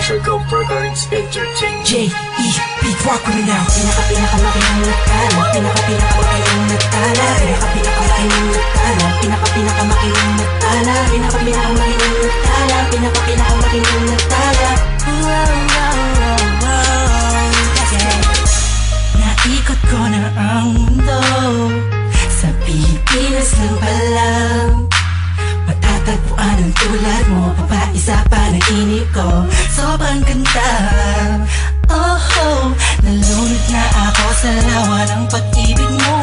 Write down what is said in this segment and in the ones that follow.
Sugar Records Entertainment. J.E. Beat Rock with me now. Pinakamakinang nagtala, pinakamakinang nagtala, pinakamakinang nagtala, pinakamakinang nagtala, pinakamakinang nagtala, pinakamakinang nagtala. Naikot ko na ang mundo, sa Pilipinas lang pala. Matatagpuan ang tulad mo, papaisa pa ng inip ko. Sobrang ganda, oh, nalunod na ako sa lawa ng pag-ibig mo.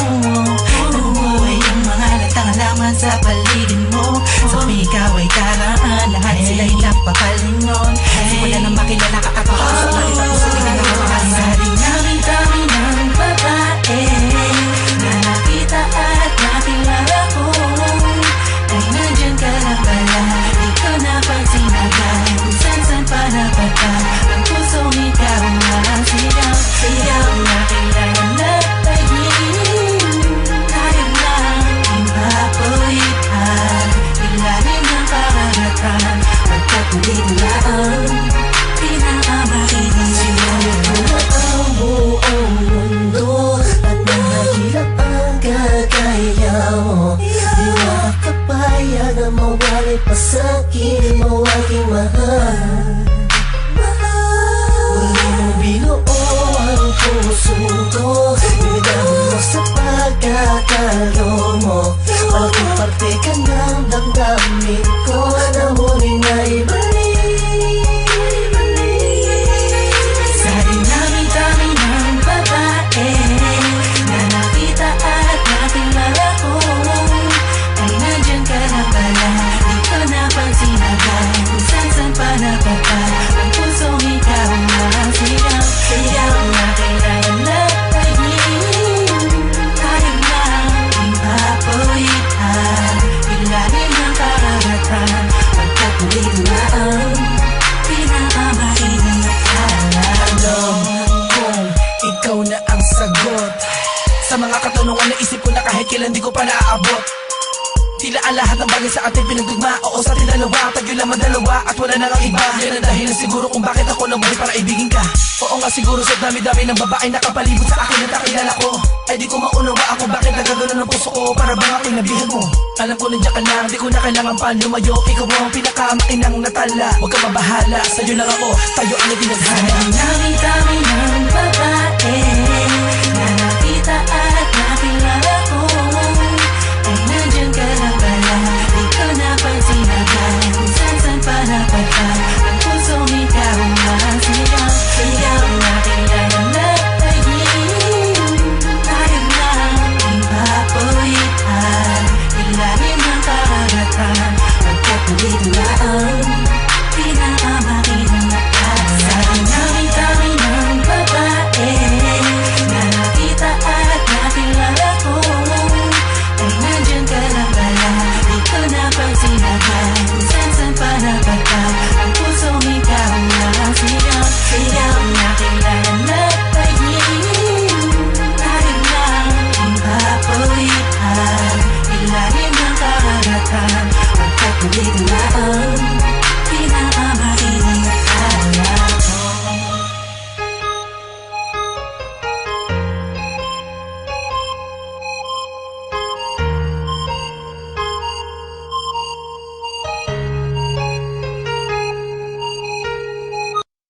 Nabubuhay ang mga latang halaman sa paligid mo. Sa ikaw ay karaan, lahat sila'y nagpapalingon. Simula na makilala ka ako, sa mga puso ay nakawakan. Sa dinami-dami ng babae na nakita at nakilala ko, ay nandyan ka lang pala. Di ko napansin agad kung saan pa napunta. Ang pusong ikaw ang sigaw, sigaw na kailangan na tagin. Tayo lang ipapulitan, ilalim ng karagatan. Pagkapulit na ang pinakamakinang Sinulit mo ang buong mundo at mahirap ang kagaya mo. Di makakapayag na mawali pa sa'kin mo aking mahal. Muli mong binuo ang puso ko, binigyan mo sa pagkakalo mo. Malaking parte ka ng damdamin ko na muling naibalik. Sa dinami-dami ng babae na nakita at nakilala ko, ay nandyan ka na pala. Di ko napansin agad kung saan pa napunta. Ang pusong ikaw ang sigaw, sigaw na kailangan na tagin. Tayo lang ipapulitan, ilalim ng karagatan. Pagkapulit na ang pinakamakinang nagtala. Alam kong ikaw na ang sagot sa mga katanungan na isip ko na kahit kailan di ko pa naaabot. Tila ang lahat ng bagay sa ating pinagdugma. Oo, sa ating dalawa, tayo lamang dalawa at wala na ang iba. Yan ang dahilan siguro kung bakit ako nabuhay para ibigin ka. Oo nga siguro sa dami-dami ng babae nakapalibot sa akin at nakilala ko, ay di ko maunawa ako bakit nagagano ng puso ko. Para bang ako'y nabihan mo. Alam ko nandiyan ka lang, di ko na kailangan pa lumayo. Ikaw ang pinakamakinang natala. Huwag ka mabahala, sa'yo lang ako, tayo ang itinadhana. Dami-dami ng babae na nakita at nakilala ko, ay nandyan ka lang pala. Di ko napansin agad kung saan pa napunta. Ang pusong ikaw ang sigaw, sigaw na kailangan na tagin. Tayo lang ipapulitan, ilalim ng karagatan. Pagkapulit na ang pinakamakinang nagtala. Sa dinami-dami ng babae na nakita at nakilala ko, ay nandyan ka lang pala. Di ko napansin agad kung saan pa napunta. Ang pusong ikaw ang sigaw, sigaw na kailangan na tagin. Tayo lang ipapulitan, ilalim ng karagatan. Pagkapulit